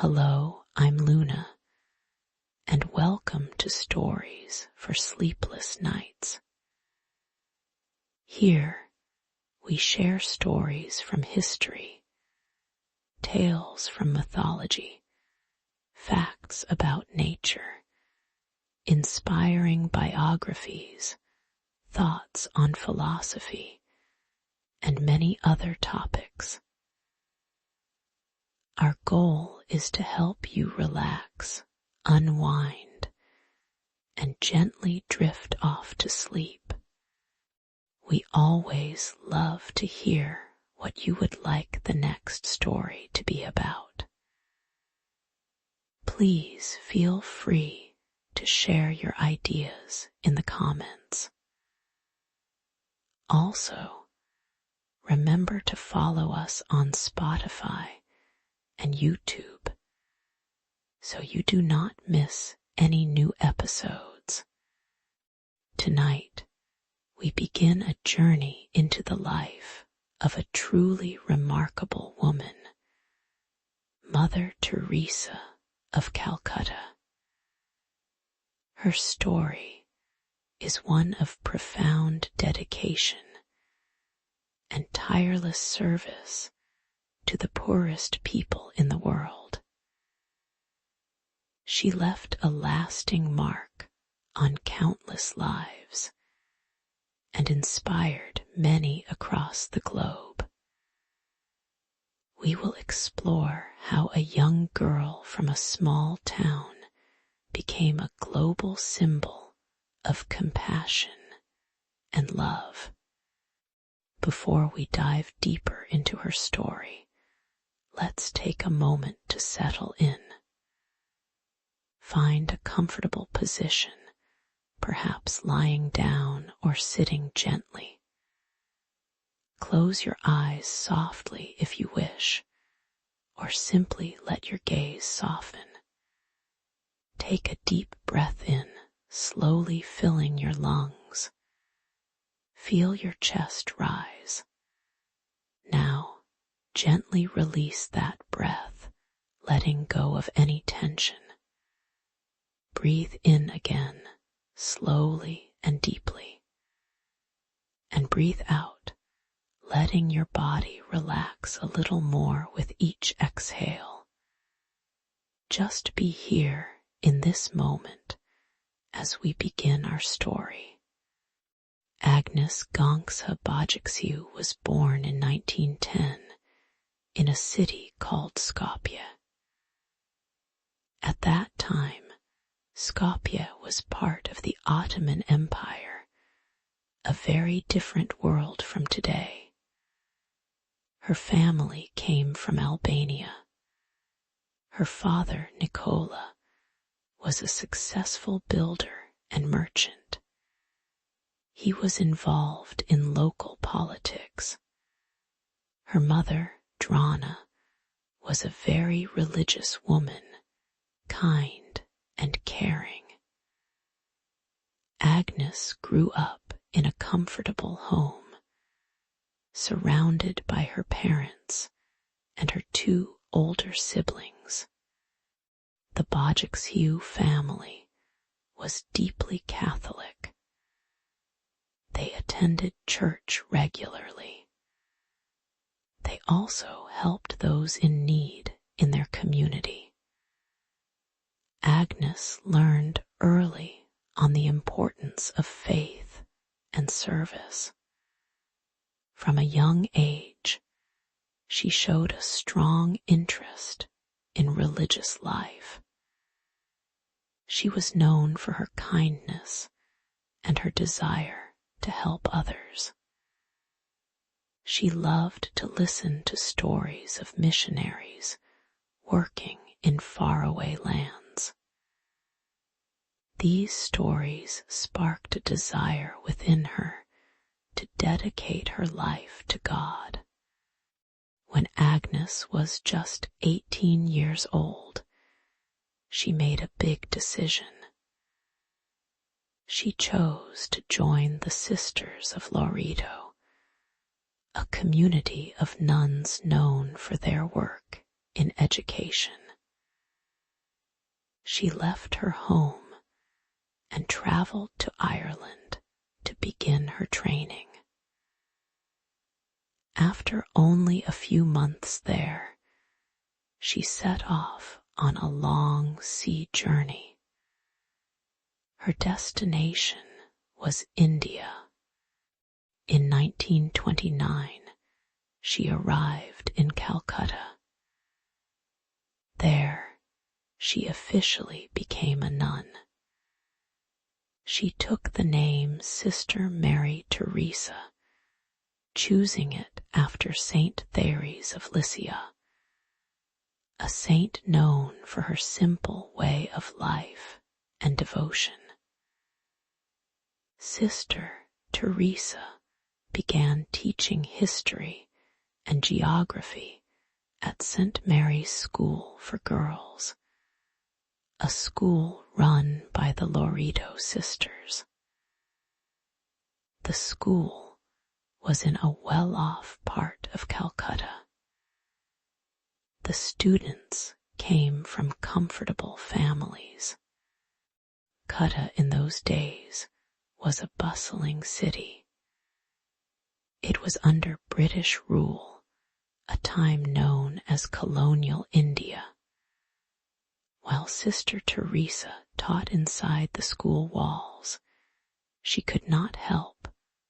Hello, I'm Luna, and welcome to Stories for Sleepless Nights. Here, we share stories from history, tales from mythology, facts about nature, inspiring biographies, thoughts on philosophy, and many other topics. Our goal is to help you relax, unwind, and gently drift off to sleep. We always love to hear what you would like the next story to be about. Please feel free to share your ideas in the comments. Also, remember to follow us on Spotify and YouTube so you do not miss any new episodes. Tonight, we begin a journey into the life of a truly remarkable woman, Mother Teresa of Calcutta. Her story is one of profound dedication and tireless service to the poorest people in the world. She left a lasting mark on countless lives and inspired many across the globe. We will explore how a young girl from a small town became a global symbol of compassion and love. Before we dive deeper into her story, let's take a moment to settle in. Find a comfortable position, perhaps lying down or sitting gently. Close your eyes softly if you wish, or simply let your gaze soften. Take a deep breath in, slowly filling your lungs. Feel your chest rise. Now, gently release that breath, letting go of any tension. Breathe in again, slowly and deeply. And breathe out, letting your body relax a little more with each exhale. Just be here in this moment as we begin our story. Agnes Gonxha Bojaxhiu was born in 1910 in a city called Skopje. At that time, Skopje was part of the Ottoman Empire, a very different world from today. Her family came from Albania. Her father, Nicola, was a successful builder and merchant. He was involved in local politics. Her mother, Drana, was a very religious woman, kind and caring. Agnes grew up in a comfortable home, surrounded by her parents and her two older siblings. The Bojaxhiu family was deeply Catholic. They attended church regularly. They also helped those in need in their community. Agnes learned early on the importance of faith and service. From a young age, she showed a strong interest in religious life. She was known for her kindness and her desire to help others. She loved to listen to stories of missionaries working in faraway lands. These stories sparked a desire within her to dedicate her life to God. When Agnes was just 18 years old, she made a big decision. She chose to join the Sisters of Loreto, a community of nuns known for their work in education. she left her home and traveled to Ireland to begin her training. After only a few months there, she set off on a long sea journey. Her destination was India. In 1929, she arrived in Calcutta. There, she officially became a nun. She took the name Sister Mary Teresa, choosing it after Saint Teresa of Lycia, a saint known for her simple way of life and devotion. Sister Teresa began teaching history and geography at St. Mary's School for Girls, a school run by the Loreto sisters. The school was in a well-off part of Calcutta. The students came from comfortable families. Calcutta in those days was a bustling city. It was under British rule, a time known as colonial India. While Sister Teresa taught inside the school walls, she could not help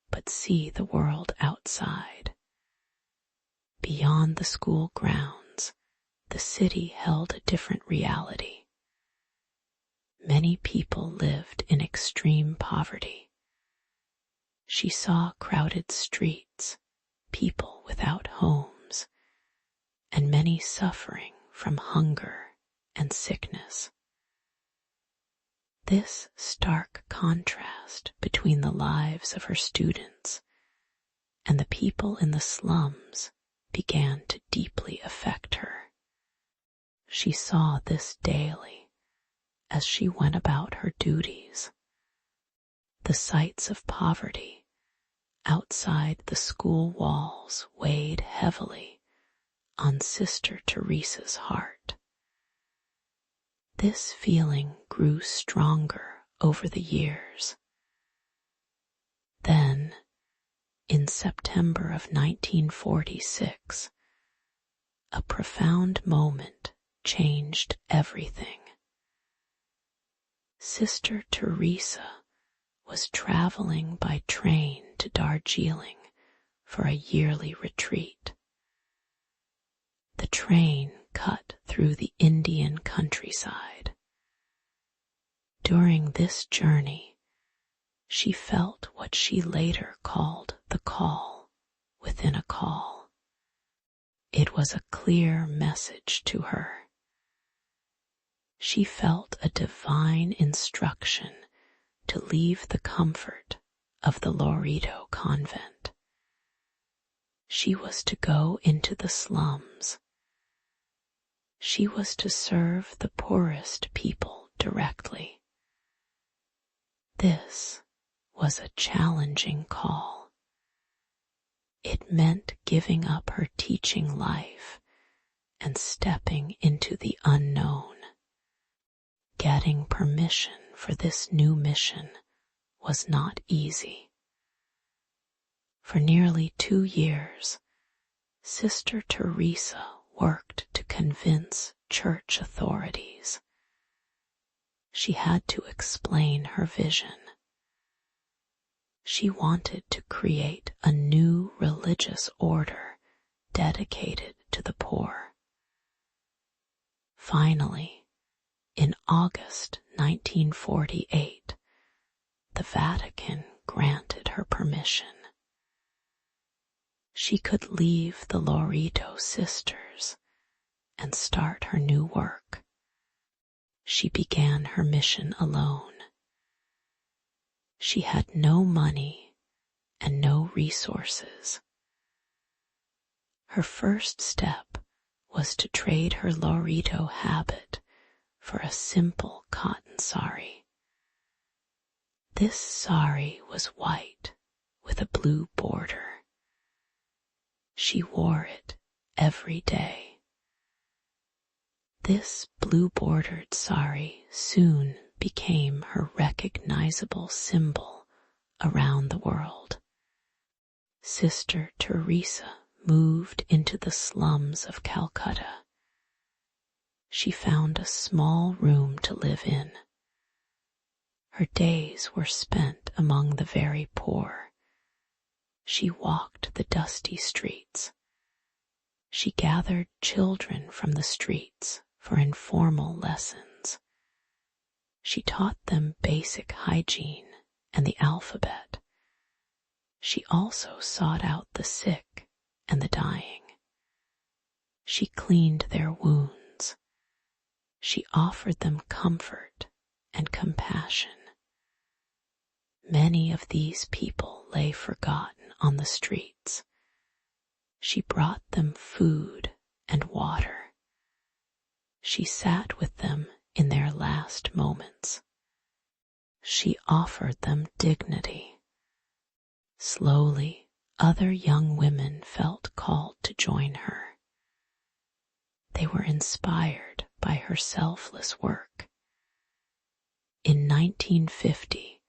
but see the world outside. Beyond the school grounds, the city held a different reality. Many people lived in extreme poverty. She saw crowded streets, people without homes, and many suffering from hunger and sickness. This stark contrast between the lives of her students and the people in the slums began to deeply affect her. She saw this daily as she went about her duties. The sights of poverty outside the school walls weighed heavily on Sister Teresa's heart. This feeling grew stronger over the years. Then, in September of 1946, a profound moment changed everything. Sister Teresa was traveling by train to Darjeeling for a yearly retreat. The train cut through the Indian countryside. During this journey, she felt what she later called the call within a call. It was a clear message to her. She felt a divine instruction to leave the comfort of the Loreto convent. She was to go into the slums. She was to serve the poorest people directly. This was a challenging call. It meant giving up her teaching life and stepping into the unknown. Getting permission for this new mission was not easy. For nearly 2 years, Sister Teresa worked to convince church authorities. She had to explain her vision. She wanted to create a new religious order dedicated to the poor. Finally, in August 1948, the Vatican granted her permission. She could leave the Loreto sisters and start her new work. She began her mission alone. She had no money and no resources. Her first step was to trade her Loreto habit for a simple cotton sari. This sari was white with a blue border. She wore it every day. This blue-bordered sari soon became her recognizable symbol around the world. Sister Teresa moved into the slums of Calcutta. She found a small room to live in. Her days were spent among the very poor. She walked the dusty streets. She gathered children from the streets for informal lessons. She taught them basic hygiene and the alphabet. She also sought out the sick and the dying. She cleaned their wounds. She offered them comfort and compassion. Many of these people lay forgotten on the streets. She brought them food and water. She sat with them in their last moments. She offered them dignity. Slowly, other young women felt called to join her. They were inspired by her selfless work. In 1950,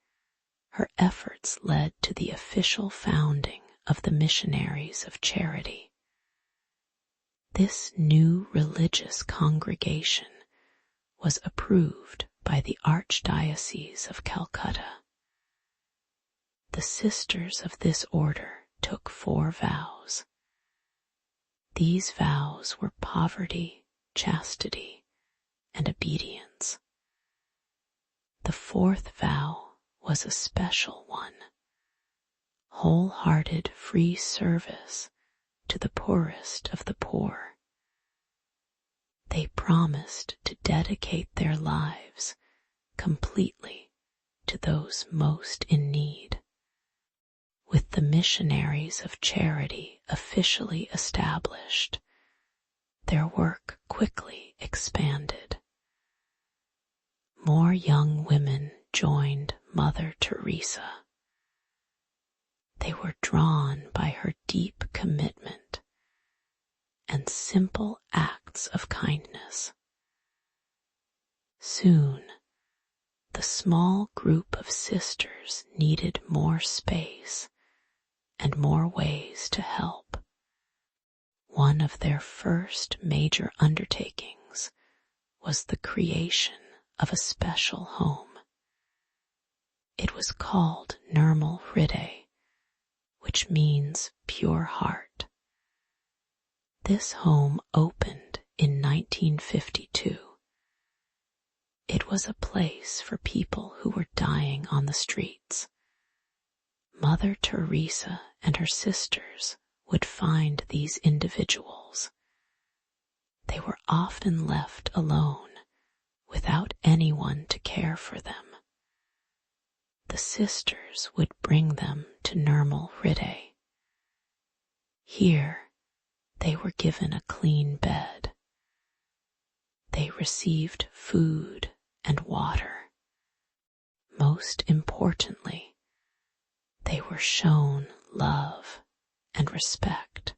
her efforts led to the official founding of the Missionaries of Charity. This new religious congregation was approved by the Archdiocese of Calcutta. The sisters of this order took 4 vows. These vows were poverty, chastity, and obedience. The 4th vow was a special one: wholehearted free service to the poorest of the poor. They promised to dedicate their lives completely to those most in need. With the Missionaries of Charity officially established, their work quickly expanded. More young women joined Mother Teresa. They were drawn by her deep commitment and simple acts of kindness. Soon, the small group of sisters needed more space and more ways to help. One of their first major undertakings was the creation of a special home. It was called Nirmal Hriday, which means pure heart. This home opened in 1952. It was a place for people who were dying on the streets. Mother Teresa and her sisters would find these individuals. They were often left alone, without anyone to care for them. The sisters would bring them to Nirmal Hriday. Here, they were given a clean bed. They received food and water. Most importantly, they were shown love and respect.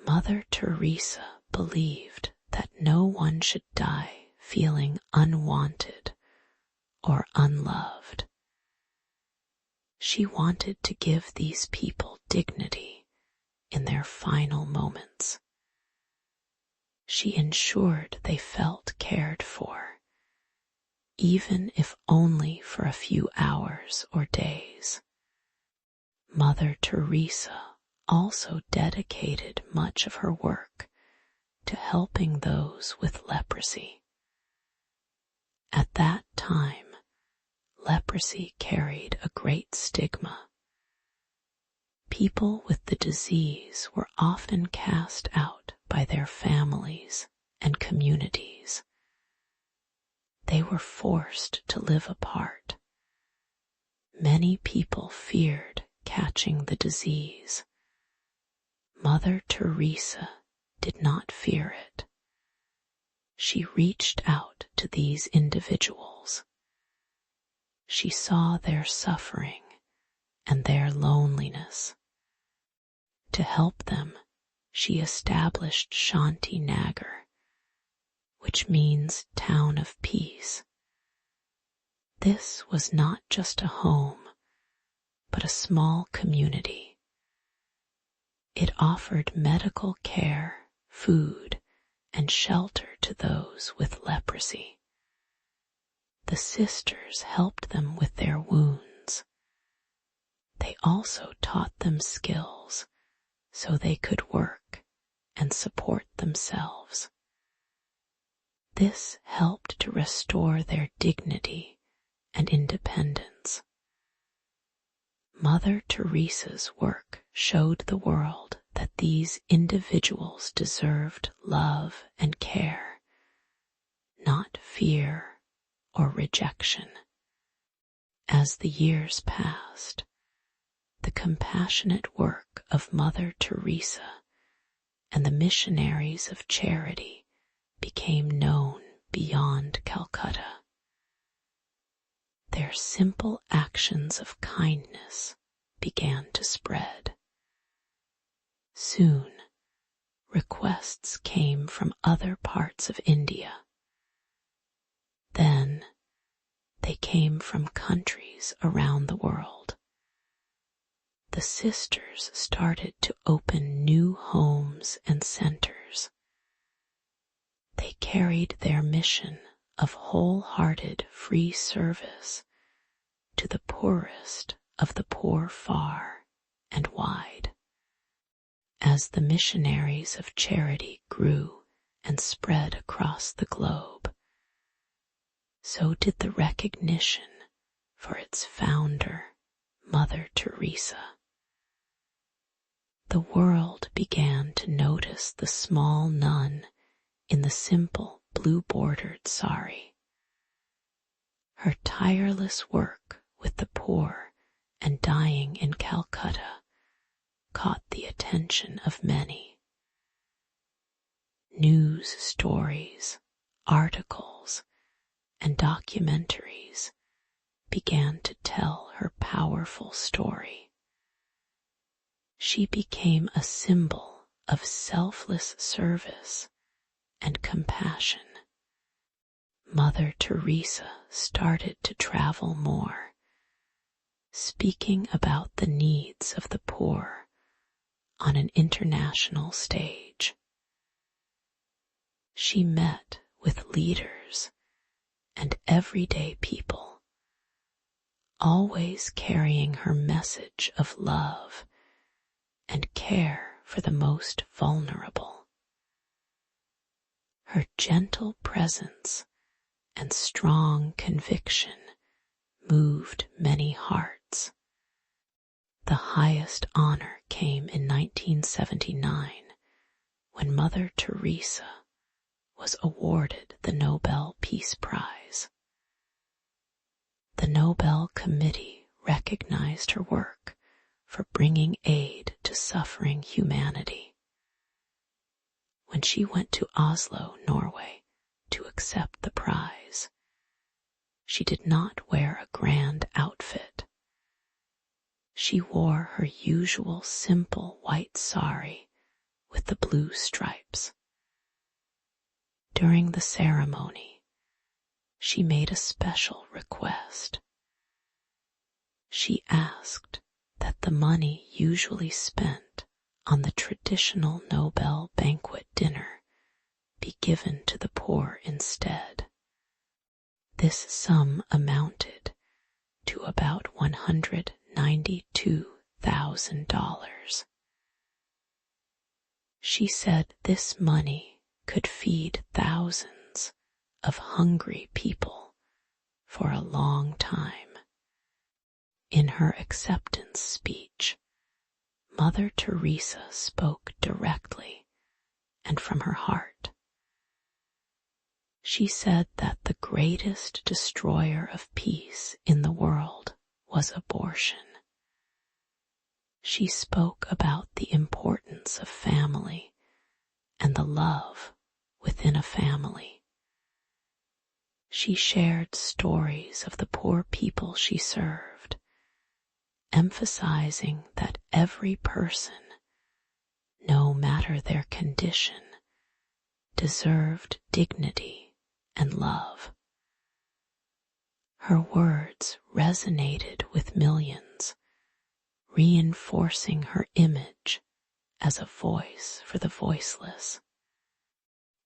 Mother Teresa believed that no one should die feeling unwanted or unloved. She wanted to give these people dignity in their final moments. She ensured they felt cared for, even if only for a few hours or days. Mother Teresa also dedicated much of her work to helping those with leprosy. At that time, leprosy carried a great stigma. People with the disease were often cast out by their families and communities. They were forced to live apart. Many people feared catching the disease. Mother Teresa did not fear it. She reached out to these individuals. She saw their suffering and their loneliness. To help them, she established Shanti Nagar which means town of peace. This was not just a home, but a small community. It offered medical care, food, and shelter to those with leprosy. The sisters helped them with their wounds. They also taught them skills so they could work and support themselves. This helped to restore their dignity and independence. Mother Teresa's work showed the world that these individuals deserved love and care, not fear or rejection. As the years passed, the compassionate work of Mother Teresa and the Missionaries of Charity became known beyond Calcutta. Their simple actions of kindness began to spread. Soon, requests came from other parts of India. Then, they came from countries around the world. The sisters started to open new homes and centers. They carried their mission of wholehearted free service to the poorest of the poor far and wide. As the Missionaries of Charity grew and spread across the globe, so did the recognition for its founder, Mother Teresa. The world began to notice the small nun in the simple blue-bordered sari. Her tireless work with the poor and dying in Calcutta caught the attention of many. News stories, articles, and documentaries began to tell her powerful story. She became a symbol of selfless service and compassion. Mother Teresa started to travel more, speaking about the needs of the poor on an international stage. She met with leaders and everyday people, always carrying her message of love and care for the most vulnerable. Her gentle presence and strong conviction moved many hearts. The highest honor came in 1979 when Mother Teresa was awarded the Nobel Peace Prize. The Nobel Committee recognized her work for bringing aid to suffering humanity. When she went to Oslo, Norway, to accept the prize, she did not wear a grand outfit. She wore her usual simple white sari with the blue stripes. During the ceremony, she made a special request. She asked that the money usually spent on the traditional Nobel banquet dinner be given to the poor instead. This sum amounted to about $192,000. She said this money could feed thousands of hungry people for a long time. In her acceptance speech, Mother Teresa spoke directly and from her heart. She said that the greatest destroyer of peace in the world was abortion. She spoke about the importance of family and the love within a family. She shared stories of the poor people she served, emphasizing that every person, no matter their condition, deserved dignity and love. Her words resonated with millions, reinforcing her image as a voice for the voiceless.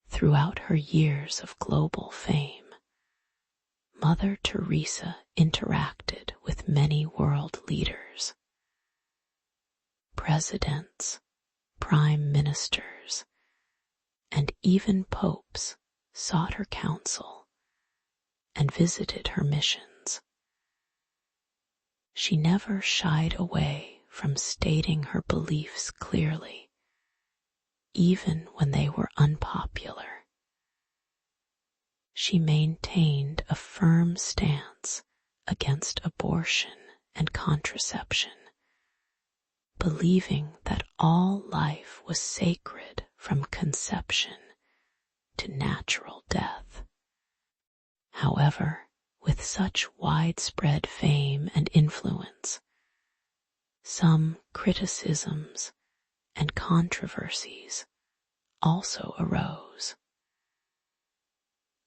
Throughout her years of global fame, Mother Teresa interacted with many world leaders. Presidents, prime ministers, and even popes sought her counsel and visited her missions. She never shied away from stating her beliefs clearly, even when they were unpopular. She maintained a firm stance against abortion and contraception, believing that all life was sacred from conception to natural death. However, with such widespread fame and influence, some criticisms and controversies also arose.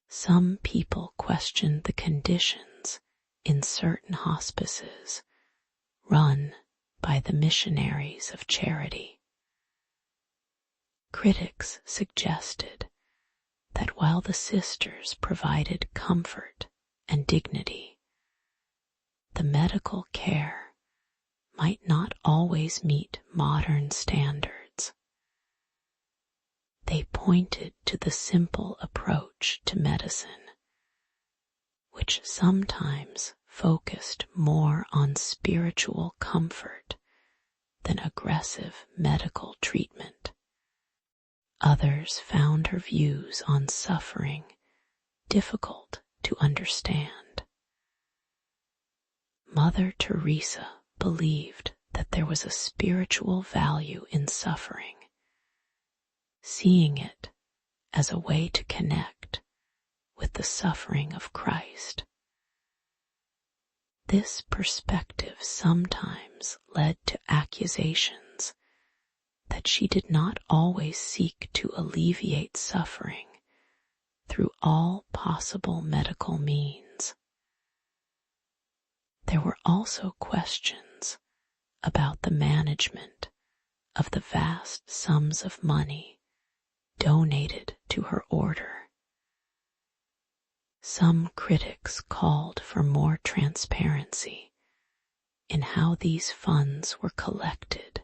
Some people questioned the conditions in certain hospices run by the Missionaries of Charity. Critics suggested that while the sisters provided comfort and dignity, the medical care might not always meet modern standards. They pointed to the simple approach to medicine, which sometimes focused more on spiritual comfort than aggressive medical treatment. Others found her views on suffering difficult to understand. Mother Teresa believed that there was a spiritual value in suffering, seeing it as a way to connect with the suffering of Christ. This perspective sometimes led to accusations that she did not always seek to alleviate suffering through all possible medical means. There were also questions about the management of the vast sums of money donated to her order. Some critics called for more transparency in how these funds were collected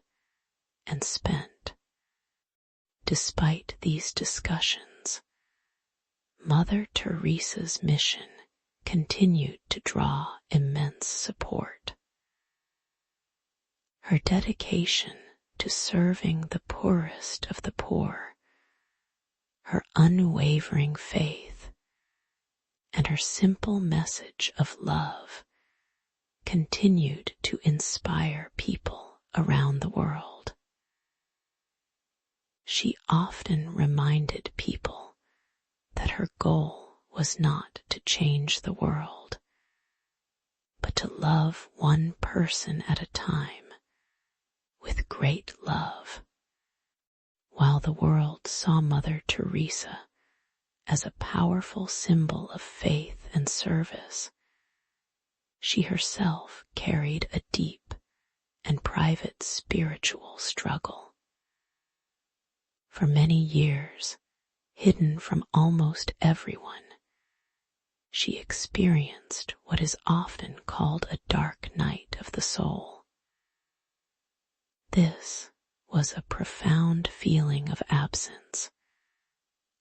and spent. Despite these discussions, Mother Teresa's mission continued to draw immense support. Her dedication to serving the poorest of the poor, her unwavering faith, and her simple message of love continued to inspire people around the world. She often reminded people that her goal was not to change the world, but to love one person at a time with great love. While the world saw Mother Teresa as a powerful symbol of faith and service, she herself carried a deep and private spiritual struggle. For many years, hidden from almost everyone, she experienced what is often called a dark night of the soul. This was a profound feeling of absence,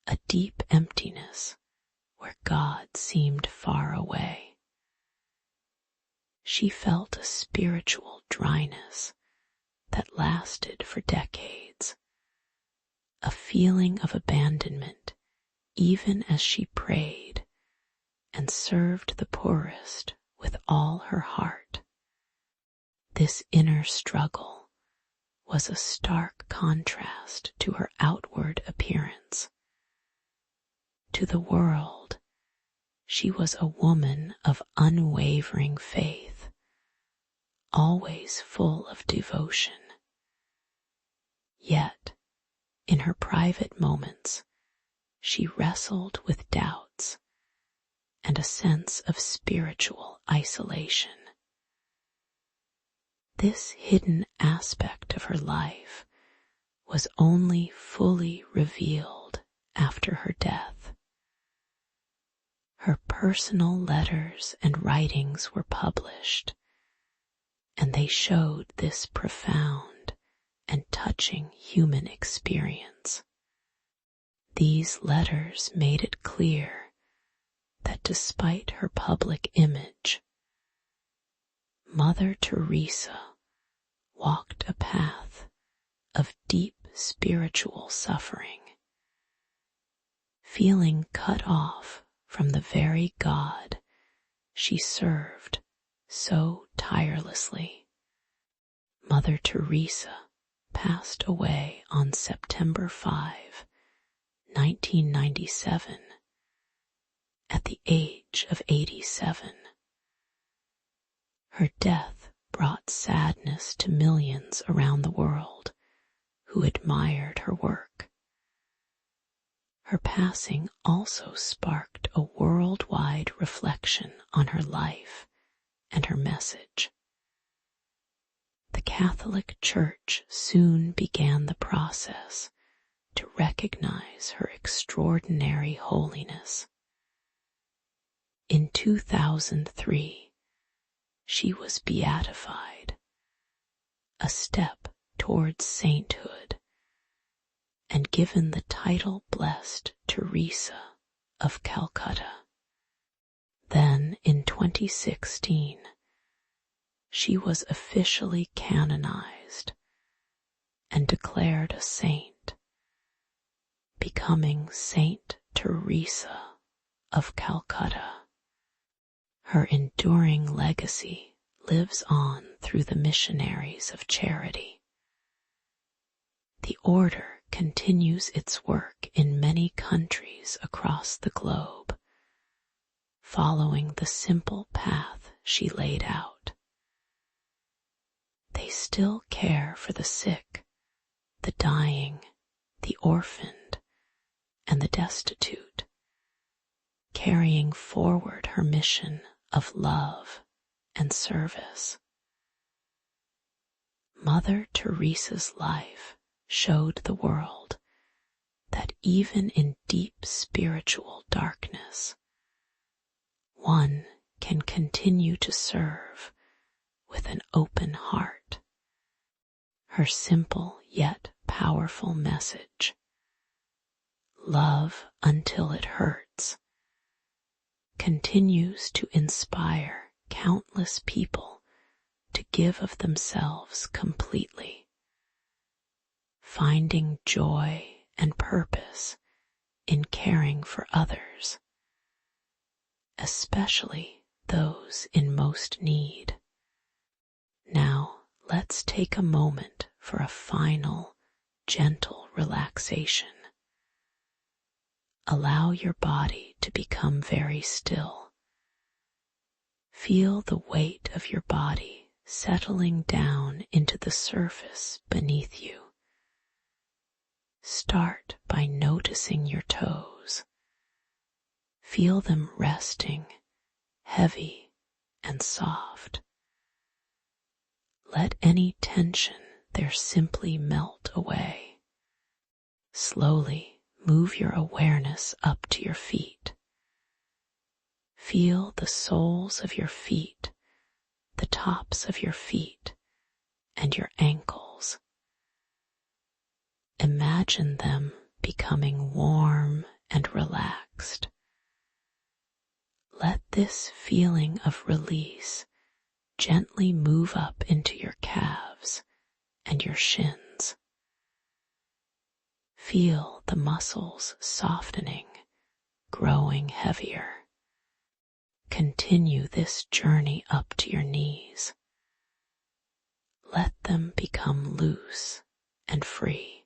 a deep emptiness where God seemed far away. She felt a spiritual dryness that lasted for decades, a feeling of abandonment even as she prayed and served the poorest with all her heart. This inner struggle was a stark contrast to her outward appearance. To the world, she was a woman of unwavering faith, always full of devotion. Yet, in her private moments, she wrestled with doubts a sense of spiritual isolation. This hidden aspect of her life was only fully revealed after her death. Her personal letters and writings were published, and they showed this profound and touching human experience. These letters made it clear that despite her public image, Mother Teresa walked a path of deep spiritual suffering, feeling cut off from the very God she served so tirelessly. Mother Teresa passed away on September 5, 1997, at the age of 87. Her death brought sadness to millions around the world who admired her work. Her passing also sparked a worldwide reflection on her life and her message. The Catholic Church soon began the process to recognize her extraordinary holiness. In 2003, she was beatified, a step towards sainthood, and given the title Blessed Teresa of Calcutta. Then, in 2016, she was officially canonized and declared a saint, becoming Saint Teresa of Calcutta. Her enduring legacy lives on through the Missionaries of Charity. The order continues its work in many countries across the globe, following the simple path she laid out. They still care for the sick, the dying, the orphaned, and the destitute, carrying forward her mission of love and service. Mother Teresa's life showed the world that even in deep spiritual darkness, one can continue to serve with an open heart. Her simple yet powerful message, love until it hurts, continues to inspire countless people to give of themselves completely, finding joy and purpose in caring for others, especially those in most need. Now, let's take a moment for a final, gentle relaxation. Allow your body to become very still. Feel the weight of your body settling down into the surface beneath you. Start by noticing your toes. Feel them resting, heavy and soft. Let any tension there simply melt away. Slowly move your awareness up to your feet. Feel the soles of your feet, the tops of your feet, and your ankles. Imagine them becoming warm and relaxed. Let this feeling of release gently move up into your calves and your shins. Feel the muscles softening, growing heavier. Continue this journey up to your knees. Let them become loose and free.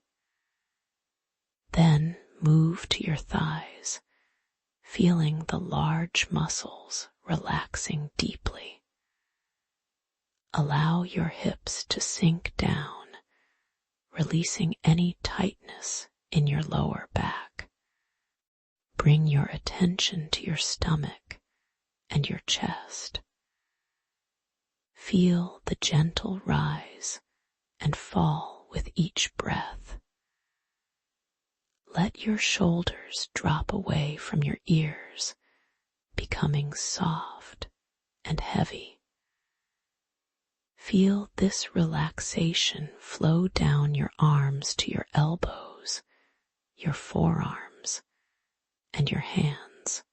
Then move to your thighs, feeling the large muscles relaxing deeply. Allow your hips to sink down, releasing any tightness in your lower back. Bring your attention to your stomach and your chest. Feel the gentle rise and fall with each breath. Let your shoulders drop away from your ears, becoming soft and heavy. Feel this relaxation flow down your arms to your elbows, your forearms, and your hands.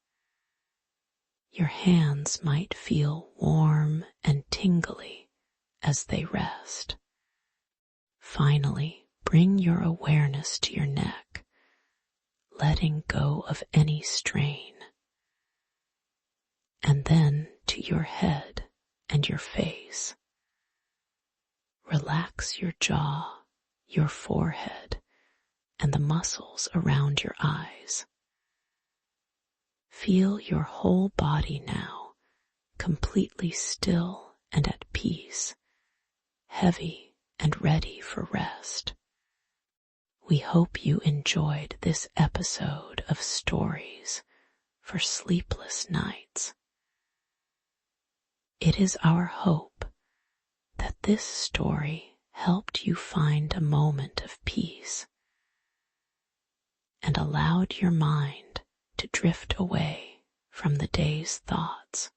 Your hands might feel warm and tingly as they rest. Finally, bring your awareness to your neck, letting go of any strain. And then to your head and your face. Relax your jaw, your forehead, and the muscles around your eyes. Feel your whole body now, completely still and at peace, heavy and ready for rest. We hope you enjoyed this episode of Stories for Sleepless Nights. It is our hope that this story helped you find a moment of peace and allowed your mind to drift away from the day's thoughts,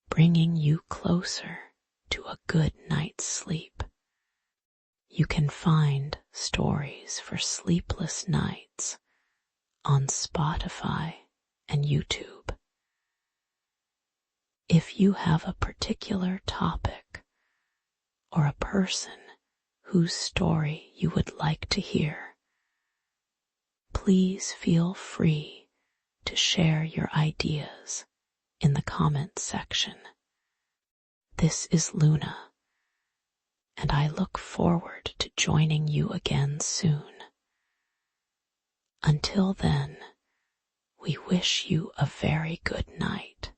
bringing you closer to a good night's sleep. You can find Stories for Sleepless Nights on Spotify and YouTube. If you have a particular topic or a person whose story you would like to hear, please feel free to share your ideas in the comments section. This is Luna, and I look forward to joining you again soon. Until then, we wish you a very good night.